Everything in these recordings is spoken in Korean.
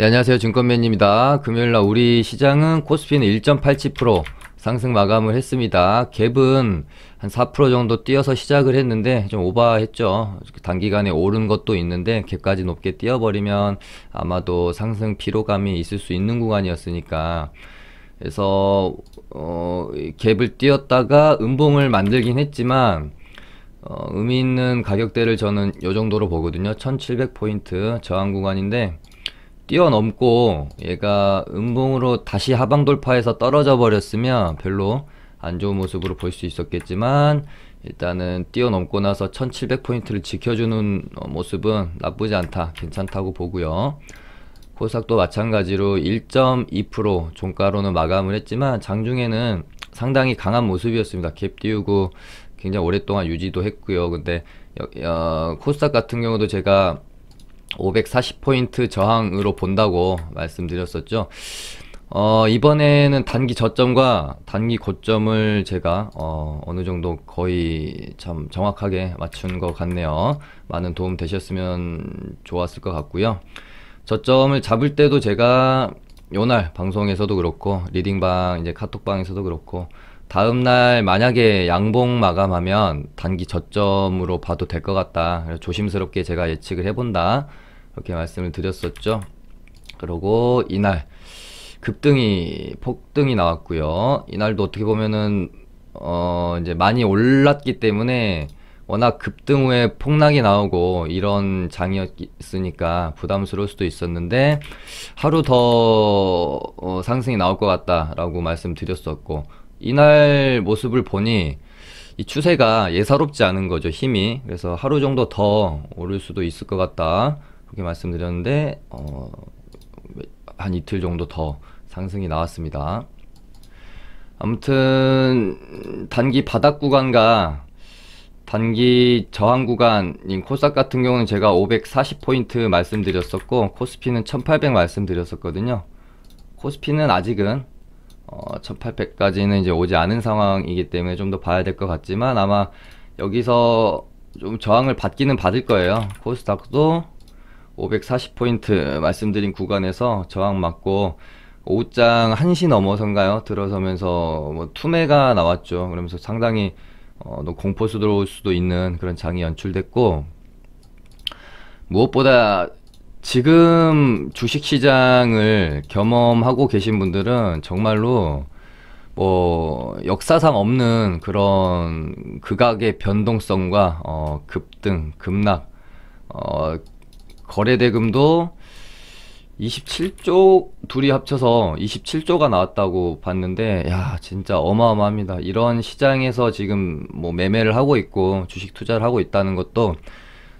네, 안녕하세요. 증권맨입니다. 금요일날 우리 시장은 코스피는 1.87% 상승 마감을 했습니다. 갭은 한 4% 정도 뛰어서 시작을 했는데 좀 오버했죠. 단기간에 오른 것도 있는데 갭까지 높게 뛰어버리면 아마도 상승 피로감이 있을 수 있는 구간이었으니까, 그래서 갭을 뛰었다가 음봉을 만들긴 했지만 의미 있는 가격대를 저는 요 정도로 보거든요. 1700포인트 저항 구간인데 뛰어넘고 얘가 음봉으로 다시 하방 돌파해서 떨어져 버렸으면 별로 안 좋은 모습으로 볼 수 있었겠지만, 일단은 뛰어넘고 나서 1700포인트를 지켜주는 모습은 나쁘지 않다, 괜찮다고 보고요. 코스닥도 마찬가지로 1.2% 종가로는 마감을 했지만 장중에는 상당히 강한 모습이었습니다. 갭 띄우고 굉장히 오랫동안 유지도 했고요. 근데 코스닥 같은 경우도 제가 540포인트 저항으로 본다고 말씀드렸었죠. 이번에는 단기 저점과 단기 고점을 제가 어느 정도 거의 참 정확하게 맞춘 것 같네요. 많은 도움 되셨으면 좋았을 것 같고요. 저점을 잡을 때도 제가 요날 방송에서도 그렇고 리딩방 이제 카톡방에서도 그렇고, 다음날 만약에 양봉 마감하면 단기 저점으로 봐도 될 것 같다, 조심스럽게 제가 예측을 해본다, 그렇게 말씀을 드렸었죠. 그리고 이날 폭등이 나왔고요. 이날도 어떻게 보면은 이제 많이 올랐기 때문에 워낙 급등 후에 폭락이 나오고 이런 장이었으니까 부담스러울 수도 있었는데, 하루 더 상승이 나올 것 같다라고 말씀드렸었고, 이날 모습을 보니 이 추세가 예사롭지 않은 거죠, 힘이. 그래서 하루 정도 더 오를 수도 있을 것 같다, 그렇게 말씀드렸는데 한 이틀 정도 더 상승이 나왔습니다. 아무튼 단기 바닥 구간과 단기 저항 구간인 코스닥 같은 경우는 제가 540포인트 말씀드렸었고, 코스피는 1800 말씀드렸었거든요. 코스피는 아직은 1800까지는 이제 오지 않은 상황이기 때문에 좀 더 봐야 될 것 같지만, 아마 여기서 좀 저항을 받기는 받을 거예요. 코스닥도 540포인트 말씀드린 구간에서 저항 맞고, 오후장 1시 넘어선가요? 들어서면서 뭐 투매가 나왔죠. 그러면서 상당히 공포스러울 수도 있는 그런 장이 연출됐고, 무엇보다 지금 주식시장을 경험하고 계신 분들은 정말로 뭐 역사상 없는 그런 극악의 변동성과 급등, 급락, 거래대금도 27조, 둘이 합쳐서 27조가 나왔다고 봤는데, 야, 진짜 어마어마합니다. 이런 시장에서 지금 뭐 매매를 하고 있고 주식 투자를 하고 있다는 것도,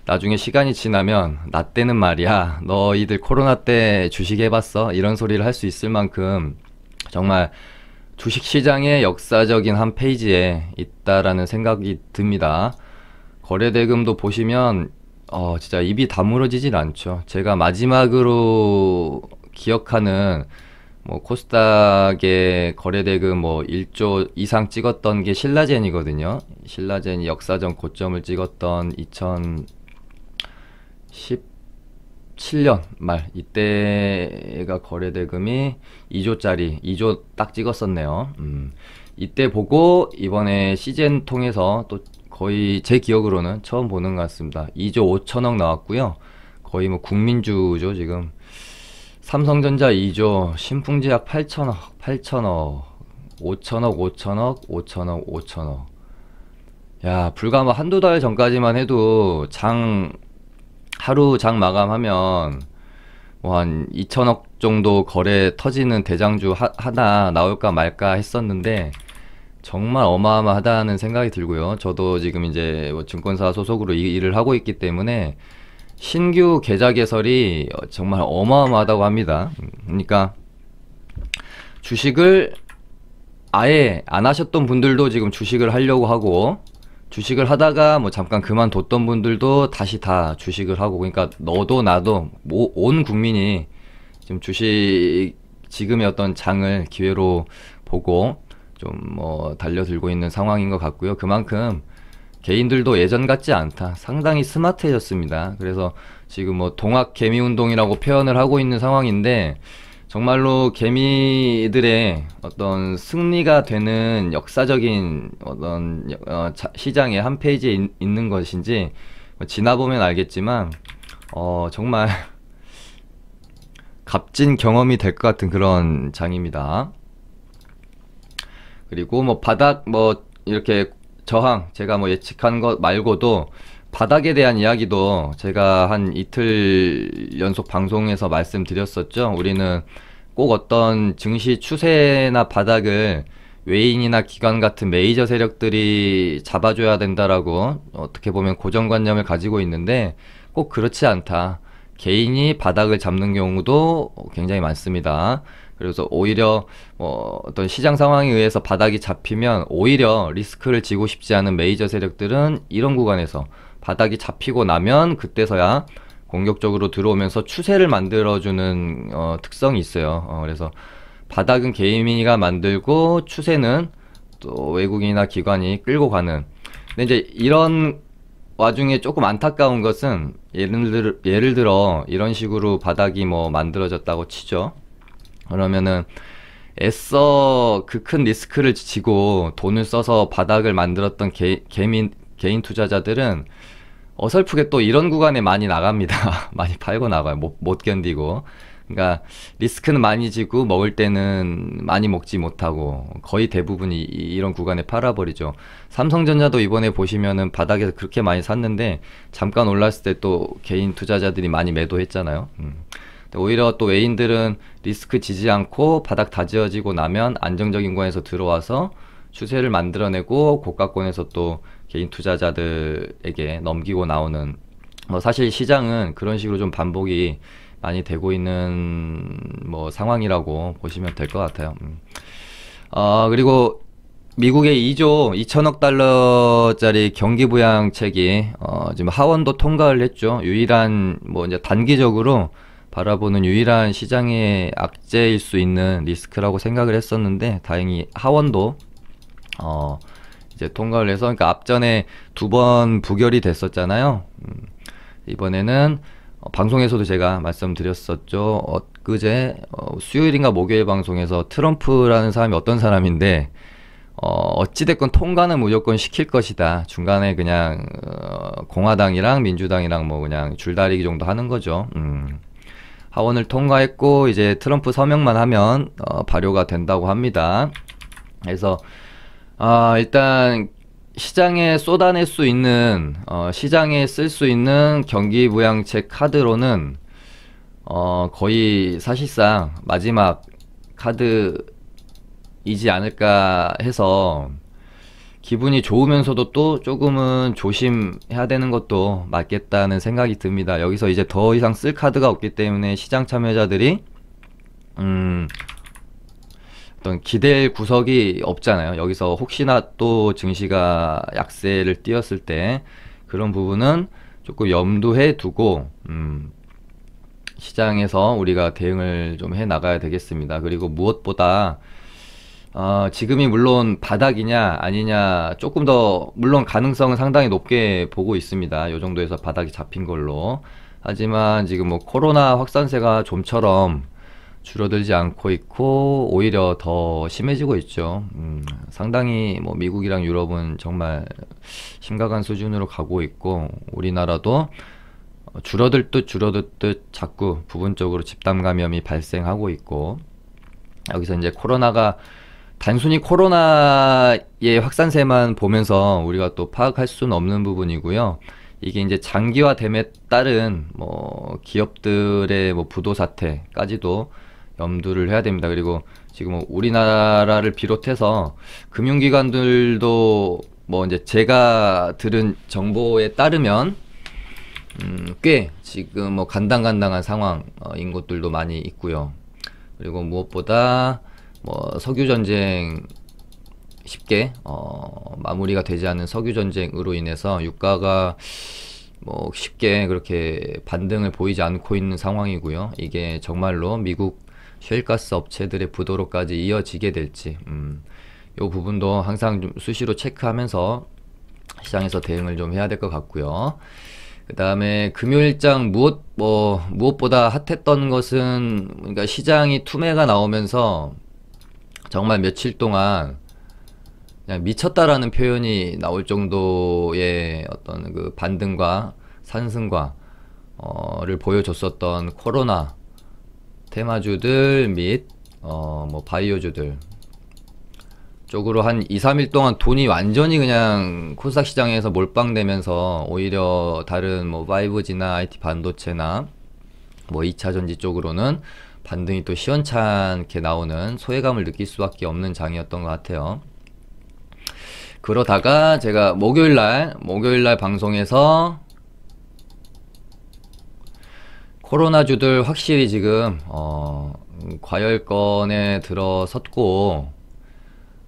나중에 시간이 지나면 나 때는 말이야, 너희들 코로나 때 주식 해봤어? 이런 소리를 할 수 있을 만큼 정말 주식시장의 역사적인 한 페이지에 있다라는 생각이 듭니다. 거래대금도 보시면 진짜 입이 다물어지질 않죠. 제가 마지막으로 기억하는 뭐 코스닥의 거래대금 뭐 1조 이상 찍었던 게 신라젠이거든요. 신라젠이 역사적 고점을 찍었던 2017년 말, 이때가 거래대금이 2조짜리 2조 딱 찍었었네요. 이때 보고 이번에 시즌 통해서 또 거의 제 기억으로는 처음 보는 것 같습니다. 2조 5천억 나왔고요. 거의 뭐 국민주죠 지금. 삼성전자 2조, 신풍제약 8천억, 5천억, 5천억. 야, 불과 뭐 한두 달 전까지만 해도 하루 장 마감하면 뭐 한 2천억 정도 거래 터지는 대장주 하나 나올까 말까 했었는데, 정말 어마어마하다는 생각이 들고요. 저도 지금 이제 뭐 증권사 소속으로 이 일을 하고 있기 때문에 신규 계좌 개설이 정말 어마어마하다고 합니다. 그러니까 주식을 아예 안 하셨던 분들도 지금 주식을 하려고 하고, 주식을 하다가 뭐 잠깐 그만뒀던 분들도 다시 다 주식을 하고, 그러니까 너도 나도 온 국민이 지금 지금의 어떤 장을 기회로 보고 좀 뭐 달려들고 있는 상황인 것 같고요. 그만큼 개인들도 예전 같지 않다. 상당히 스마트해졌습니다. 그래서 지금 뭐 동학 개미 운동이라고 표현을 하고 있는 상황인데, 정말로 개미들의 어떤 승리가 되는 역사적인 어떤 시장의 한 페이지에 있는 것인지 지나보면 알겠지만, 정말 값진 경험이 될 것 같은 그런 장입니다. 그리고 뭐 바닥 뭐 이렇게 저항, 제가 뭐 예측한 것 말고도 바닥에 대한 이야기도 제가 한 이틀 연속 방송에서 말씀드렸었죠. 우리는 꼭 어떤 증시 추세나 바닥을 외인이나 기관 같은 메이저 세력들이 잡아줘야 된다라고 어떻게 보면 고정관념을 가지고 있는데, 꼭 그렇지 않다. 개인이 바닥을 잡는 경우도 굉장히 많습니다. 그래서 오히려 어떤 시장 상황에 의해서 바닥이 잡히면 오히려 리스크를 지고 싶지 않은 메이저 세력들은 이런 구간에서 바닥이 잡히고 나면 그때서야 공격적으로 들어오면서 추세를 만들어주는 특성이 있어요. 그래서 바닥은 개인이 만들고 추세는 또 외국인이나 기관이 끌고 가는. 근데 이제 이런 와중에 조금 안타까운 것은, 예를 들어 이런 식으로 바닥이 뭐 만들어졌다고 치죠. 그러면은 애써 그 큰 리스크를 지고 돈을 써서 바닥을 만들었던 개인 투자자들은 어설프게 또 이런 구간에 많이 나갑니다. 많이 팔고 나가요. 못 견디고. 그러니까 리스크는 많이 지고 먹을 때는 많이 먹지 못하고 거의 대부분이 이런 구간에 팔아버리죠. 삼성전자도 이번에 보시면은 바닥에서 그렇게 많이 샀는데 잠깐 올랐을 때 또 개인 투자자들이 많이 매도했잖아요. 오히려 또 외인들은 리스크 지지 않고 바닥 다지어지고 나면 안정적인 구간에서 들어와서 추세를 만들어내고 고가권에서 또 개인 투자자들에게 넘기고 나오는, 사실 시장은 그런 식으로 좀 반복이 많이 되고 있는 상황이라고 보시면 될 것 같아요. 그리고 미국의 2조 2천억 달러짜리 경기부양책이 지금 하원도 통과를 했죠. 유일한 이제 단기적으로 바라보는 유일한 시장의 악재일 수 있는 리스크라고 생각을 했었는데, 다행히 하원도 이제 통과를 해서, 그러니까 앞전에 2번 부결이 됐었잖아요. 이번에는 방송에서도 제가 말씀드렸었죠. 엊그제 수요일인가 목요일 방송에서 트럼프라는 사람이 어떤 사람인데, 어찌됐건 통과는 무조건 시킬 것이다. 중간에 그냥 공화당이랑 민주당이랑 그냥 줄다리기 정도 하는 거죠. 하원을 통과했고 이제 트럼프 서명만 하면 발효가 된다고 합니다. 그래서 일단 시장에 쏟아낼 수 있는, 시장에 쓸 수 있는 경기부양책 카드로는 거의 사실상 마지막 카드이지 않을까 해서, 기분이 좋으면서도 또 조금은 조심해야 되는 것도 맞겠다는 생각이 듭니다. 여기서 이제 더 이상 쓸 카드가 없기 때문에 시장 참여자들이 어떤 기댈 구석이 없잖아요. 여기서 혹시나 또 증시가 약세를 띄었을 때 그런 부분은 조금 염두해 두고 시장에서 우리가 대응을 좀 해 나가야 되겠습니다. 그리고 무엇보다 지금이 물론 바닥이냐 아니냐 조금 더, 물론 가능성은 상당히 높게 보고 있습니다. 요 정도에서 바닥이 잡힌 걸로. 하지만 지금 코로나 확산세가 좀처럼 줄어들지 않고 있고 오히려 더 심해지고 있죠. 상당히 미국이랑 유럽은 정말 심각한 수준으로 가고 있고, 우리나라도 줄어들 듯 자꾸 부분적으로 집단 감염이 발생하고 있고, 여기서 이제 코로나가 단순히 코로나의 확산세만 보면서 우리가 또 파악할 수는 없는 부분이고요. 이게 이제 장기화됨에 따른 기업들의 부도 사태까지도 염두를 해야 됩니다. 그리고 지금 우리나라를 비롯해서 금융기관들도 이제 제가 들은 정보에 따르면 꽤 지금 간당간당한 상황인 곳들도 많이 있고요. 그리고 무엇보다 석유 전쟁, 쉽게 마무리가 되지 않는 석유 전쟁으로 인해서 유가가 쉽게 그렇게 반등을 보이지 않고 있는 상황이고요. 이게 정말로 미국 셰일가스 업체들의 부도로까지 이어지게 될지, 이 부분도 항상 좀 수시로 체크하면서 시장에서 대응을 좀 해야 될 것 같고요. 그 다음에 금요일장 무엇보다 핫했던 것은, 그러니까 시장이 투매가 나오면서 정말 며칠 동안 그냥 미쳤다라는 표현이 나올 정도의 어떤 그 반등과 산승과 를 보여줬었던 코로나 테마주들 및 뭐 바이오주들 쪽으로 한 2, 3일 동안 돈이 완전히 그냥 코스닥 시장에서 몰빵되면서 오히려 다른 뭐 5G나 IT 반도체나 뭐 2차 전지 쪽으로는 반등이 또 시원찮게 나오는 소외감을 느낄 수밖에 없는 장이었던 것 같아요. 그러다가 제가 목요일날 방송에서 코로나주들 확실히 지금 과열권에 들어섰고,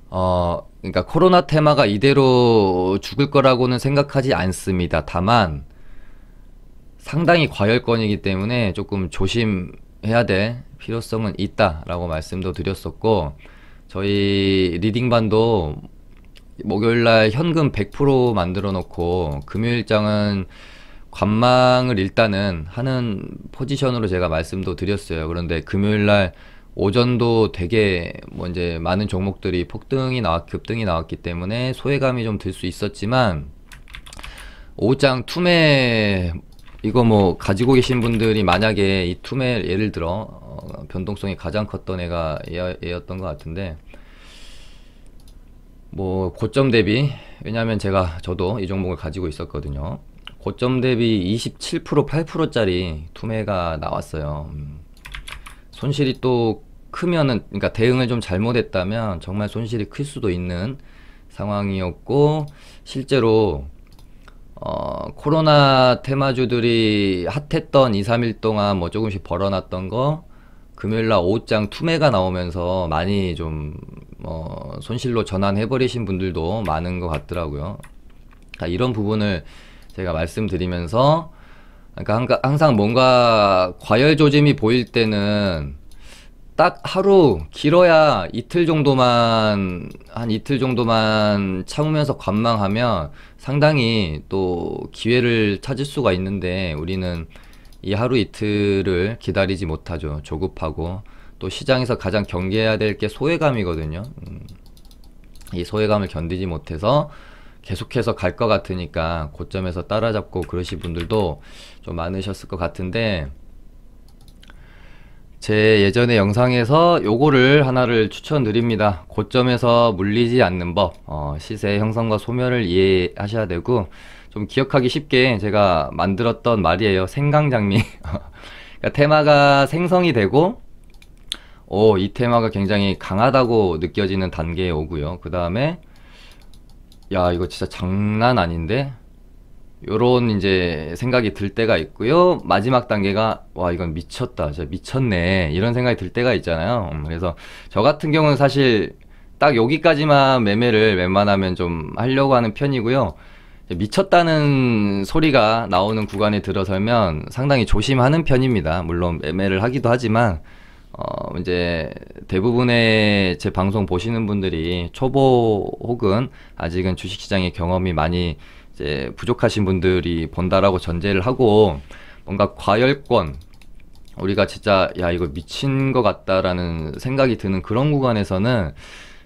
그러니까 코로나 테마가 이대로 죽을 거라고는 생각하지 않습니다. 다만 상당히 과열권이기 때문에 조금 조심해야 될 필요성은 있다라고 말씀도 드렸었고, 저희 리딩반도 목요일날 현금 100% 만들어 놓고 금요일장은 관망을 일단은 하는 포지션으로 제가 말씀도 드렸어요. 그런데 금요일날 오전도 되게 뭐 이제 많은 종목들이 급등이 나왔기 때문에 소외감이 좀 들 수 있었지만, 오후장 투매 이거 뭐 가지고 계신 분들이 만약에 이 투매 예를 들어 변동성이 가장 컸던 애가 얘였던 것 같은데, 뭐 고점 대비, 왜냐하면 저도 이 종목을 가지고 있었거든요. 고점 대비 27% 8%짜리 투매가 나왔어요. 손실이 또 크면은, 그러니까 대응을 좀 잘못했다면 정말 손실이 클 수도 있는 상황이었고, 실제로 코로나 테마주들이 핫했던 2, 3일 동안 뭐 조금씩 벌어놨던 거 금요일날 오후장 투매가 나오면서 많이 좀 손실로 전환해버리신 분들도 많은 것 같더라고요. 그러니까 이런 부분을 제가 말씀드리면서, 그러니까 항상 뭔가 과열 조짐이 보일 때는 딱 하루, 길어야 이틀 정도만 참으면서 관망하면 상당히 또 기회를 찾을 수가 있는데, 우리는 이 하루 이틀을 기다리지 못하죠. 조급하고, 또 시장에서 가장 경계해야 될 게 소외감이거든요. 이 소외감을 견디지 못해서 계속해서 갈 것 같으니까 고점에서 따라잡고 그러신 분들도 좀 많으셨을 것 같은데, 제 예전의 영상에서 요거를 하나를 추천드립니다. 고점에서 물리지 않는 법, 시세 형성과 소멸을 이해하셔야 되고, 좀 기억하기 쉽게 제가 만들었던 말이에요. 생강장미. 그러니까 테마가 생성이 되고, 이 테마가 굉장히 강하다고 느껴지는 단계에 오고요. 그 다음에 야, 이거 진짜 장난 아닌데? 요런 이제 생각이 들 때가 있고요. 마지막 단계가 와, 이건 미쳤다, 진짜 미쳤네, 이런 생각이 들 때가 있잖아요. 그래서 저 같은 경우는 사실 딱 여기까지만 매매를 웬만하면 좀 하려고 하는 편이고요. 미쳤다는 소리가 나오는 구간에 들어서면 상당히 조심하는 편입니다. 물론 매매를 하기도 하지만, 이제 대부분의 제 방송 보시는 분들이 초보 혹은 아직은 주식시장의 경험이 많이 이제 부족하신 분들이 본다라고 전제를 하고, 뭔가 과열권, 우리가 진짜 야, 이거 미친 것 같다라는 생각이 드는 그런 구간에서는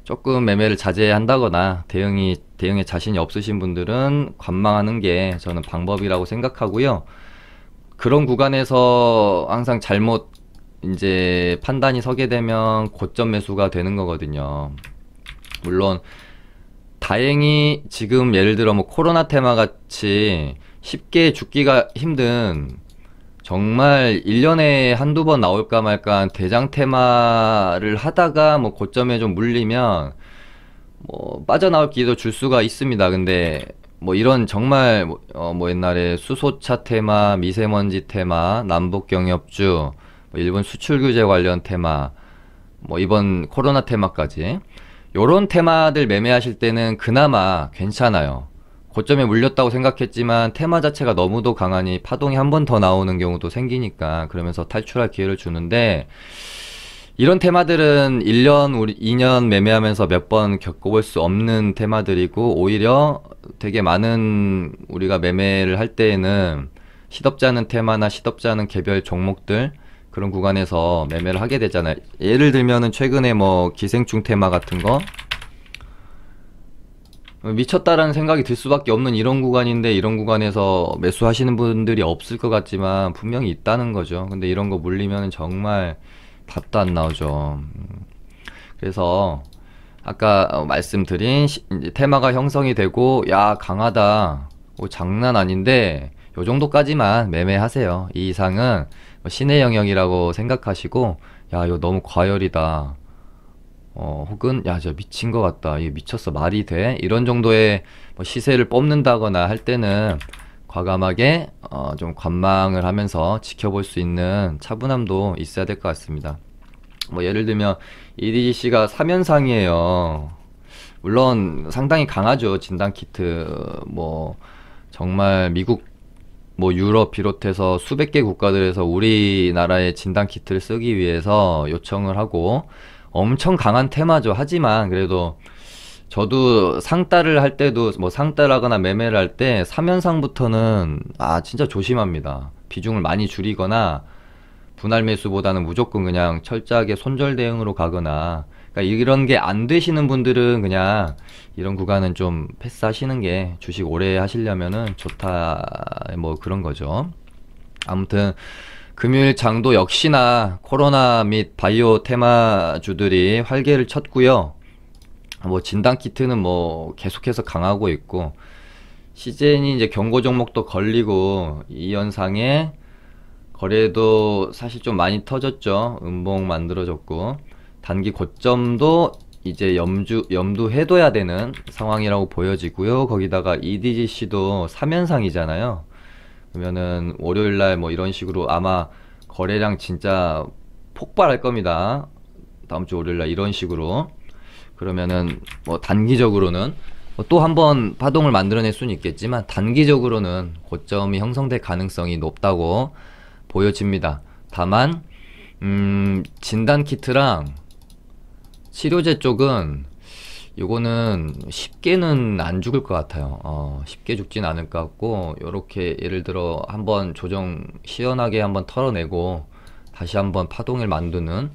조금 매매를 자제한다거나 대응에 자신이 없으신 분들은 관망하는 게 저는 방법이라고 생각하고요. 그런 구간에서 항상 잘못 이제 판단이 서게 되면 고점 매수가 되는 거거든요. 물론 다행히 지금 예를 들어 뭐 코로나 테마 같이 쉽게 죽기가 힘든, 정말 1년에 한두 번 나올까 말까 대장 테마를 하다가 뭐 고점에 좀 물리면 뭐 빠져나올 기회도 줄 수가 있습니다. 근데 뭐 이런 정말 뭐 옛날에 수소차 테마, 미세먼지 테마, 남북 경협주, 뭐 일본 수출 규제 관련 테마, 뭐 이번 코로나 테마까지, 요런 테마들 매매하실 때는 그나마 괜찮아요. 고점에 물렸다고 생각했지만 테마 자체가 너무도 강하니 파동이 한 번 더 나오는 경우도 생기니까, 그러면서 탈출할 기회를 주는데, 이런 테마들은 1년, 2년 매매하면서 몇 번 겪어볼 수 없는 테마들이고, 오히려 되게 많은 우리가 매매를 할 때에는 시덥지 않은 테마나 시덥지 않은 개별 종목들, 그런 구간에서 매매를 하게 되잖아요. 예를 들면은 최근에 뭐 기생충 테마 같은 거, 미쳤다라는 생각이 들 수밖에 없는 이런 구간인데, 이런 구간에서 매수하시는 분들이 없을 것 같지만 분명히 있다는 거죠. 근데 이런 거 물리면 정말 답도 안 나오죠. 그래서 아까 말씀드린 이제 테마가 형성이 되고, 야 강하다, 장난 아닌데 요 정도까지만 매매하세요. 이 이상은 뭐 신의 영역이라고 생각하시고, 야 이거 너무 과열이다, 혹은 야 저 미친 것 같다, 이게 미쳤어, 말이 돼, 이런 정도의 뭐 시세를 뽑는다거나 할 때는 과감하게 좀 관망을 하면서 지켜볼 수 있는 차분함도 있어야 될 것 같습니다. 뭐 예를 들면 EDGC가 3연상이에요. 물론 상당히 강하죠. 진단키트 뭐 정말 미국 뭐 유럽 비롯해서 수백 개 국가들에서 우리나라의 진단키트를 쓰기 위해서 요청을 하고 엄청 강한 테마죠. 하지만 그래도 저도 상따를 할 때도, 뭐 상따를 하거나 매매를 할 때 3연상부터는 진짜 조심합니다. 비중을 많이 줄이거나 분할 매수보다는 무조건 그냥 철저하게 손절 대응으로 가거나, 그러니까 이런 게 안 되시는 분들은 그냥 이런 구간은 좀 패스하시는 게 주식 오래 하시려면은 좋다, 뭐 그런 거죠. 아무튼 금요일 장도 역시나 코로나 및 바이오 테마주들이 활개를 쳤고요. 뭐 진단키트는 뭐 계속해서 강하고 있고, 시젠이 이제 경고 종목도 걸리고, 이 현상에 거래도 사실 좀 많이 터졌죠. 음봉 만들어졌고, 단기 고점도 이제 염두해둬야 되는 상황이라고 보여지고요. 거기다가 EDGC도 3연상이잖아요. 그러면은 월요일날 뭐 이런 식으로 아마 거래량 진짜 폭발할 겁니다. 다음주 월요일날 이런 식으로. 그러면은 뭐 단기적으로는 또 한 번 파동을 만들어낼 수는 있겠지만, 단기적으로는 고점이 형성될 가능성이 높다고 보여집니다. 다만 진단키트랑 치료제 쪽은 요거는 쉽게는 안 죽을 것 같아요. 쉽게 죽진 않을 것 같고, 요렇게 예를 들어 한번 조정 시원하게 한번 털어내고 다시 한번 파동을 만드는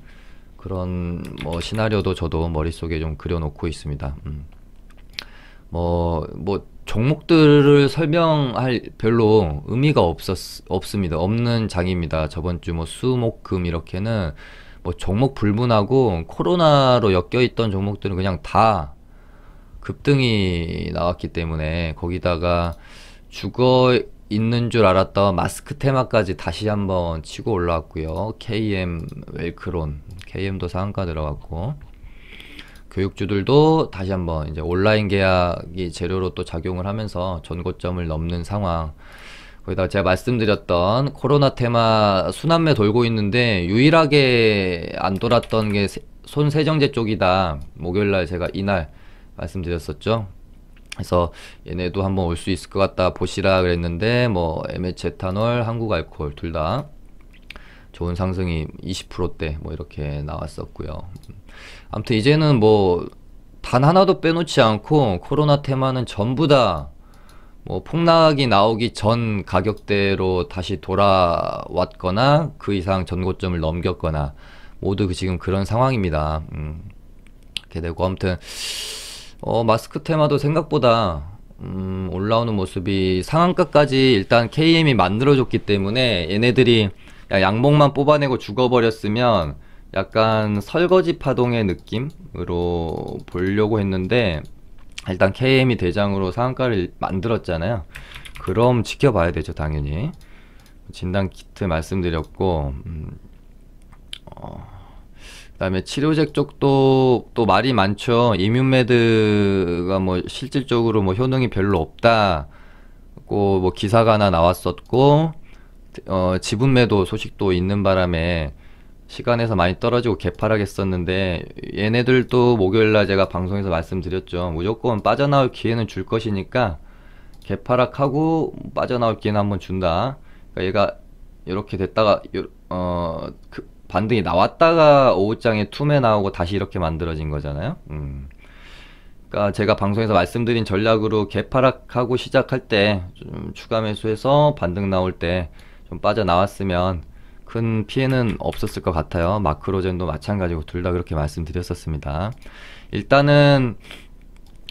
그런 뭐 시나리오도 저도 머릿속에 좀 그려놓고 있습니다. 뭐 종목들을 설명할 별로 의미가 없습니다. 없는 장입니다. 저번 주 뭐 수목금 이렇게는 뭐 종목 불문하고, 코로나로 엮여있던 종목들은 그냥 다 급등이 나왔기 때문에, 거기다가 죽어 있는 줄 알았던 마스크 테마까지 다시 한번 치고 올라왔고요. KM, 웰크론, KM도 상한가 들어갔고, 교육주들도 다시 한번 이제 온라인 계약이 재료로 또 작용을 하면서 전고점을 넘는 상황. 거기다가 제가 말씀드렸던 코로나 테마 순환매 돌고 있는데, 유일하게 안 돌았던 게 손세정제 쪽이다. 목요일날 제가 이날 말씀드렸었죠. 그래서 얘네도 한번 올 수 있을 것 같다 보시라 그랬는데, 뭐 MH 에탄올, 한국 알코올 둘 다 좋은 상승이 20%대 뭐 이렇게 나왔었고요. 아무튼 이제는 뭐 단 하나도 빼놓지 않고 코로나 테마는 전부 다 뭐 폭락이 나오기 전 가격대로 다시 돌아왔거나 그 이상 전고점을 넘겼거나, 모두 지금 그런 상황입니다. 이렇게 되고, 아무튼 마스크 테마도 생각보다 올라오는 모습이, 상한가까지 일단 KM이 만들어줬기 때문에 얘네들이 양봉만 뽑아내고 죽어버렸으면 약간 설거지 파동의 느낌으로 보려고 했는데, 일단 KM이 대장으로 상한가를 만들었잖아요. 그럼 지켜봐야 되죠, 당연히. 진단키트 말씀드렸고, 그 다음에 치료제 쪽도 또 말이 많죠. 이뮨메드가 뭐 실질적으로 뭐 효능이 별로 없다고 뭐 기사가 하나 나왔었고, 지분매도 소식도 있는 바람에 시간에서 많이 떨어지고 개파락했었는데, 얘네들도 목요일날 제가 방송에서 말씀드렸죠. 무조건 빠져나올 기회는 줄 것이니까 개파락하고 빠져나올 기회는 한번 준다. 그러니까 얘가 이렇게 됐다가 반등이 나왔다가 오후장에 툼에 나오고 다시 이렇게 만들어진 거잖아요. 그러니까 제가 방송에서 말씀드린 전략으로 개파락하고 시작할 때 좀 추가 매수해서 반등 나올 때 좀 빠져나왔으면 큰 피해는 없었을 것 같아요. 마크로젠도 마찬가지고 둘 다 그렇게 말씀드렸었습니다. 일단은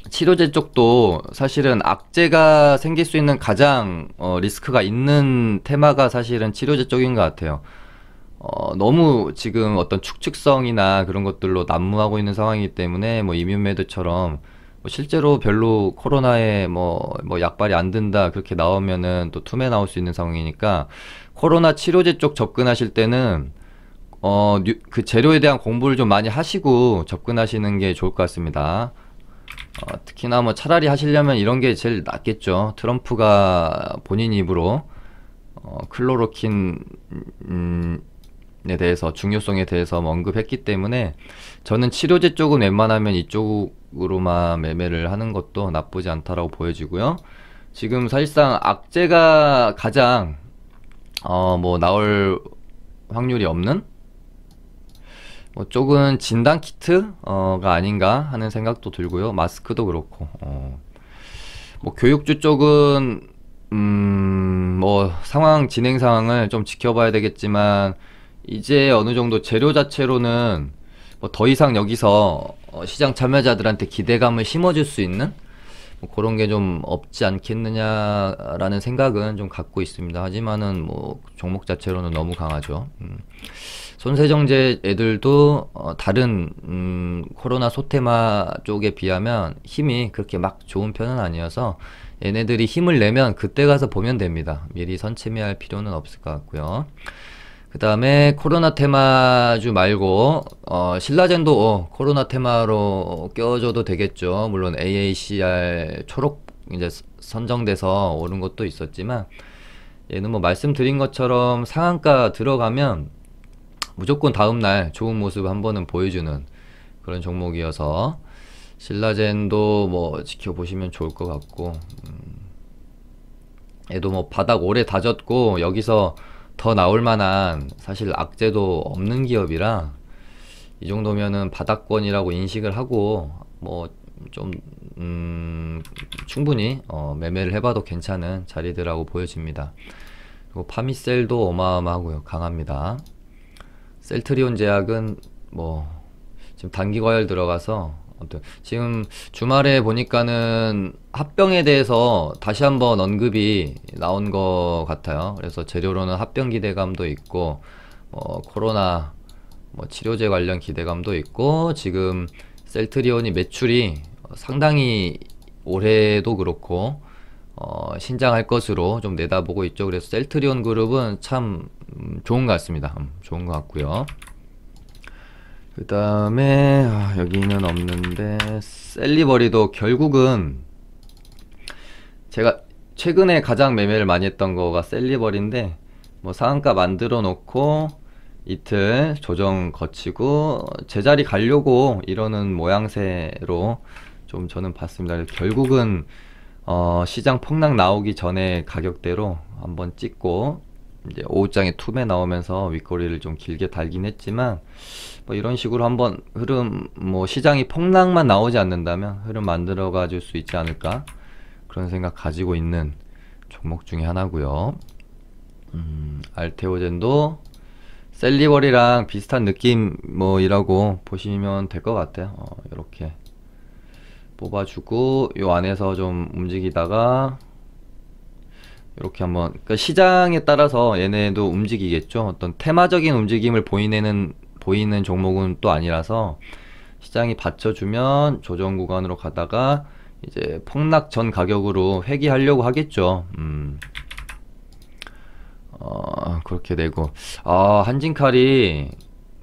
치료제 쪽도 사실은 악재가 생길 수 있는 가장 리스크가 있는 테마가 사실은 치료제 쪽인 것 같아요. 너무 지금 어떤 축축성이나 그런 것들로 난무하고 있는 상황이기 때문에 뭐 이뮨메드처럼 뭐 실제로 별로 코로나에 뭐 약발이 안 든다 그렇게 나오면은 또 툼에 나올 수 있는 상황이니까 코로나 치료제 쪽 접근하실 때는 그 재료에 대한 공부를 좀 많이 하시고 접근하시는 게 좋을 것 같습니다. 특히나 뭐 차라리 하시려면 이런 게 제일 낫겠죠. 트럼프가 본인 입으로 클로로킨에 대해서 중요성에 대해서 뭐 언급했기 때문에 저는 치료제 쪽은 웬만하면 이쪽으로만 매매를 하는 것도 나쁘지 않다라고 보여지고요. 지금 사실상 악재가 가장 뭐 나올 확률이 없는 뭐 쪽은 진단 키트가 아닌가 하는 생각도 들고요. 마스크도 그렇고 뭐 교육주 쪽은 뭐 상황 진행 상황을 좀 지켜봐야 되겠지만 이제 어느 정도 재료 자체로는 뭐 더 이상 여기서 시장 참여자들한테 기대감을 심어줄 수 있는 뭐 그런 게 좀 없지 않겠느냐라는 생각은 좀 갖고 있습니다. 하지만은 뭐 종목 자체로는 너무 강하죠. 손세정제 애들도 다른 코로나 소테마 쪽에 비하면 힘이 그렇게 막 좋은 편은 아니어서 얘네들이 힘을 내면 그때 가서 보면 됩니다. 미리 선체매할 필요는 없을 것 같고요. 그 다음에 코로나 테마주 말고 신라젠도 코로나 테마로 껴줘도 되겠죠. 물론 AACR 초록 이제 선정돼서 오른 것도 있었지만 얘는 뭐 말씀드린 것처럼 상한가 들어가면 무조건 다음날 좋은 모습 한 번은 보여주는 그런 종목이어서 신라젠도 뭐 지켜보시면 좋을 것 같고 얘도 뭐 바닥 오래 다졌고 여기서 더 나올 만한 사실 악재도 없는 기업이라 이 정도면은 바닥권이라고 인식을 하고 뭐 좀 충분히 매매를 해봐도 괜찮은 자리들하고 보여집니다. 그리고 파미셀도 어마어마하고요. 강합니다. 셀트리온 제약은 뭐 지금 단기 과열 들어가서 지금 주말에 보니까는 합병에 대해서 다시 한번 언급이 나온 것 같아요. 그래서 재료로는 합병 기대감도 있고 코로나 뭐 치료제 관련 기대감도 있고 지금 셀트리온이 매출이 상당히 올해도 그렇고 신장할 것으로 좀 내다보고 있죠. 그래서 셀트리온 그룹은 참 좋은 것 같습니다. 좋은 것 같고요. 그 다음에 여기는 없는데 셀리버리도 결국은 제가 최근에 가장 매매를 많이 했던 거가 셀리버리인데 뭐 상한가 만들어 놓고 이틀 조정 거치고 제자리 가려고 이러는 모양새로 좀 저는 봤습니다. 결국은 시장 폭락 나오기 전에 가격대로 한번 찍고 이제 오후장에 툼에 나오면서 윗꼬리를 좀 길게 달긴 했지만 뭐 이런 식으로 한번 흐름 뭐 시장이 폭락만 나오지 않는다면 흐름 만들어 가줄 수 있지 않을까 그런 생각 가지고 있는 종목 중에 하나고요. 알테오젠도 셀리버리랑 비슷한 느낌 뭐이라고 보시면 될 것 같아요. 이렇게 뽑아주고 요 안에서 좀 움직이다가 이렇게 한번 그러니까 시장에 따라서 얘네도 움직이겠죠. 어떤 테마적인 움직임을 보이는 종목은 또 아니라서 시장이 받쳐주면 조정 구간으로 가다가 이제 폭락 전 가격으로 회귀하려고 하겠죠. 그렇게 되고 한진칼이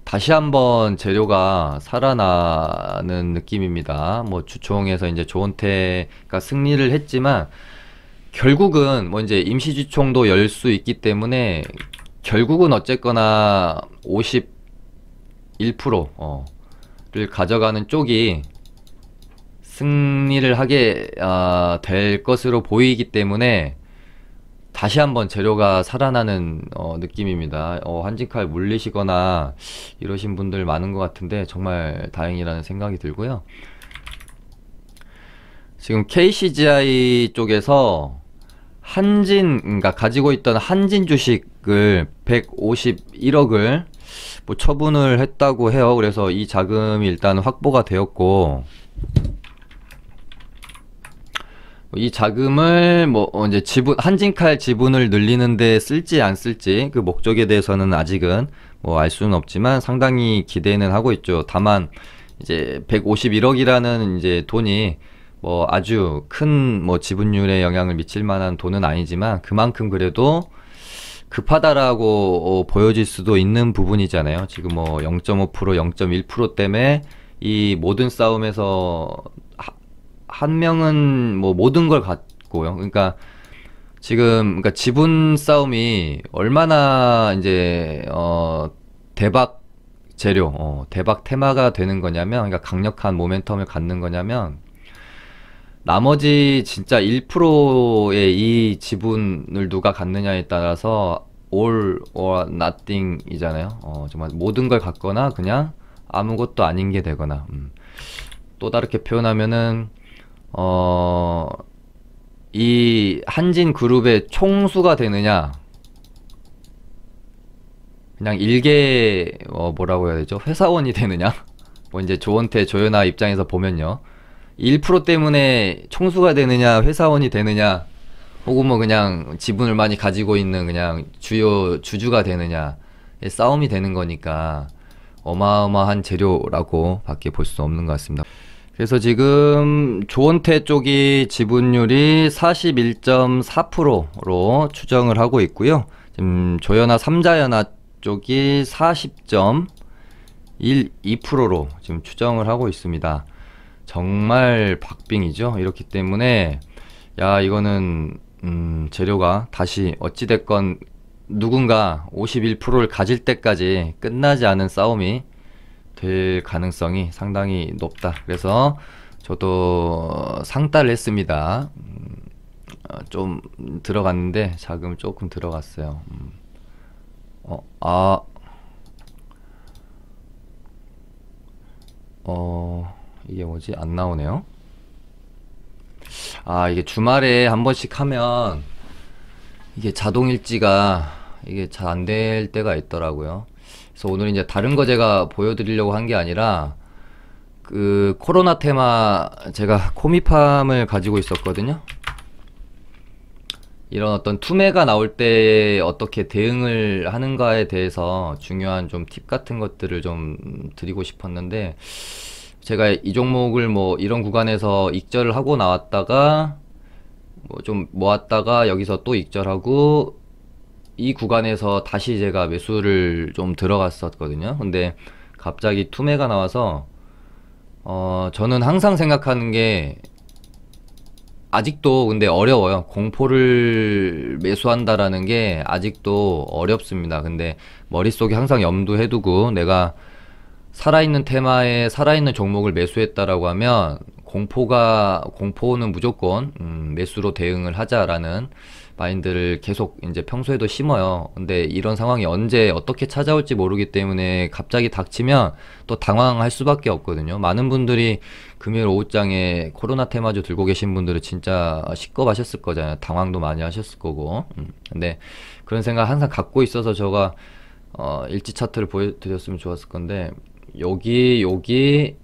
다시 한번 재료가 살아나는 느낌입니다. 뭐 주총에서 이제 조은태가 승리를 했지만 결국은 뭐 이제 임시주총도 열 수 있기 때문에 결국은 어쨌거나 51%를 가져가는 쪽이 승리를 하게 될 것으로 보이기 때문에 다시 한번 재료가 살아나는 느낌입니다. 한진칼 물리시거나 이러신 분들 많은 것 같은데 정말 다행이라는 생각이 들고요. 지금 KCGI 쪽에서 그러니까 가지고 있던 한진 주식을 151억을 뭐 처분을 했다고 해요. 그래서 이 자금이 일단 확보가 되었고, 이 자금을 뭐 이제 한진칼 지분을 늘리는데 쓸지 안 쓸지 그 목적에 대해서는 아직은 뭐 알 수는 없지만 상당히 기대는 하고 있죠. 다만 이제 151억이라는 이제 돈이 뭐 아주 큰 뭐 지분율에 영향을 미칠 만한 돈은 아니지만 그만큼 그래도 급하다라고 보여질 수도 있는 부분이잖아요. 지금 뭐 0.5%, 0.1% 때문에 이 모든 싸움에서 한 명은 뭐 모든 걸 갖고요. 그러니까 지금 그러니까 지분 싸움이 얼마나 이제 대박 재료, 대박 테마가 되는 거냐면, 그러니까 강력한 모멘텀을 갖는 거냐면, 나머지 진짜 1%의 이 지분을 누가 갖느냐에 따라서 all or nothing 이잖아요. 정말 모든 걸 갖거나 그냥 아무것도 아닌 게 되거나. 또 다르게 표현하면은 이 한진 그룹의 총수가 되느냐, 그냥 일개 뭐라고 해야 되죠? 회사원이 되느냐? 뭐 이제 조원태, 조연아 입장에서 보면요. 1% 때문에 총수가 되느냐, 회사원이 되느냐, 혹은 뭐 그냥 지분을 많이 가지고 있는 그냥 주요 주주가 되느냐의 싸움이 되는 거니까 어마어마한 재료라고 밖에 볼 수 없는 것 같습니다. 그래서 지금 조원태 쪽이 지분율이 41.4%로 추정을 하고 있고요. 지금 조연아 삼자연아 쪽이 40.12%로 지금 추정을 하고 있습니다. 정말 박빙이죠. 이렇기 때문에 야, 이거는 재료가 다시 어찌됐건 누군가 51%를 가질 때까지 끝나지 않은 싸움이 될 가능성이 상당히 높다. 그래서 저도 상따를 했습니다. 좀 들어갔는데 자금 조금 들어갔어요. 이게 뭐지? 안 나오네요. 이게 주말에 한 번씩 하면 이게 자동 일지가 이게 잘 안 될 때가 있더라고요. 그래서 오늘 이제 다른 거 제가 보여드리려고 한 게 아니라 그 코로나 테마 제가 코미팜을 가지고 있었거든요. 이런 어떤 투매가 나올 때 어떻게 대응을 하는가에 대해서 중요한 좀 팁 같은 것들을 좀 드리고 싶었는데, 제가 이 종목을 뭐 이런 구간에서 익절을 하고 나왔다가 뭐 좀 모았다가 여기서 또 익절하고 이 구간에서 다시 제가 매수를 좀 들어갔었거든요. 근데 갑자기 투매가 나와서 저는 항상 생각하는 게 아직도 근데 어려워요. 공포를 매수한다라는 게 아직도 어렵습니다. 근데 머릿속에 항상 염두해두고 내가 살아있는 테마에 살아있는 종목을 매수했다라고 하면 공포는 무조건 매수로 대응을 하자라는 마인드를 계속 이제 평소에도 심어요. 근데 이런 상황이 언제 어떻게 찾아올지 모르기 때문에 갑자기 닥치면 또 당황할 수밖에 없거든요. 많은 분들이 금요일 오후장에 코로나 테마주 들고 계신 분들은 진짜 시겁하셨을 거잖아요. 당황도 많이 하셨을 거고. 근데 그런 생각 항상 갖고 있어서 제가 일지 차트를 보여드렸으면 좋았을 건데, 여기 요렇게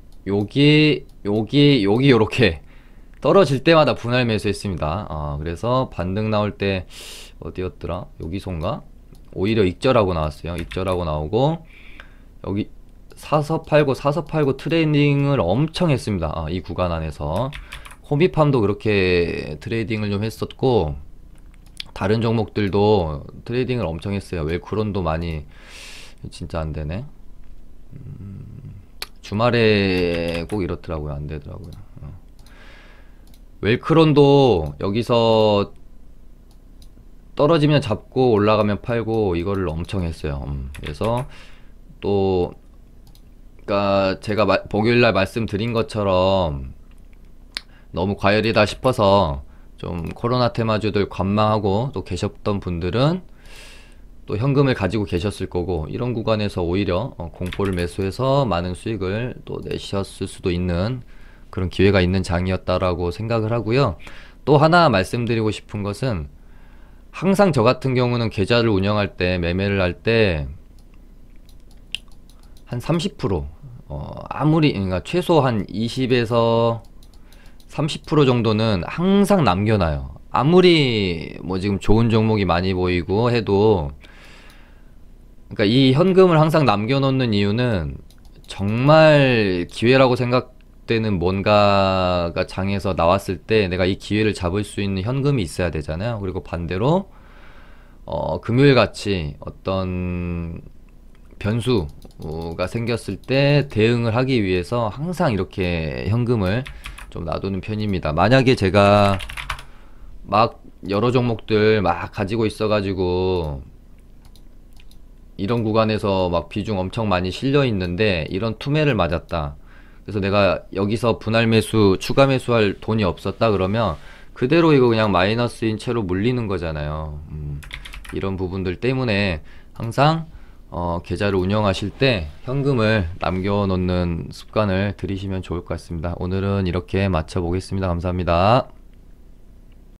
떨어질 때마다 분할 매수했습니다. 그래서 반등 나올 때 어디였더라? 여기선가? 오히려 익절하고 나왔어요. 익절하고 나오고 여기 사서 팔고 트레이딩을 엄청 했습니다. 이 구간 안에서 코미팜도 그렇게 트레이딩을 좀 했었고, 다른 종목들도 트레이딩을 엄청 했어요. 웰크론도 많이. 진짜 안 되네. 주말에 꼭 이렇더라고요. 안 되더라고요. 웰크론도 여기서 떨어지면 잡고 올라가면 팔고 이거를 엄청 했어요. 그래서 또 그러니까 제가 목요일날 말씀드린 것처럼 너무 과열이다 싶어서 좀 코로나 테마주들 관망하고 또 계셨던 분들은 또 현금을 가지고 계셨을 거고, 이런 구간에서 오히려 공포를 매수해서 많은 수익을 또 내셨을 수도 있는 그런 기회가 있는 장이었다라고 생각을 하고요. 또 하나 말씀드리고 싶은 것은, 항상 저 같은 경우는 계좌를 운영할 때, 매매를 할 때 한 30%, 아무리, 그러니까 최소 한 20에서 30% 정도는 항상 남겨놔요. 아무리 뭐 지금 좋은 종목이 많이 보이고 해도, 그러니까 이 현금을 항상 남겨놓는 이유는 정말 기회라고 생각되는 뭔가가 장에서 나왔을 때 내가 이 기회를 잡을 수 있는 현금이 있어야 되잖아요. 그리고 반대로 금요일 같이 어떤 변수가 생겼을 때 대응을 하기 위해서 항상 이렇게 현금을 좀 놔두는 편입니다. 만약에 제가 막 여러 종목들 막 가지고 있어가지고 이런 구간에서 막 비중 엄청 많이 실려 있는데 이런 투매를 맞았다, 그래서 내가 여기서 분할 매수, 추가 매수할 돈이 없었다 그러면 그대로 이거 그냥 마이너스인 채로 물리는 거잖아요. 이런 부분들 때문에 항상 계좌를 운영하실 때 현금을 남겨놓는 습관을 들이시면 좋을 것 같습니다. 오늘은 이렇게 마쳐 보겠습니다. 감사합니다.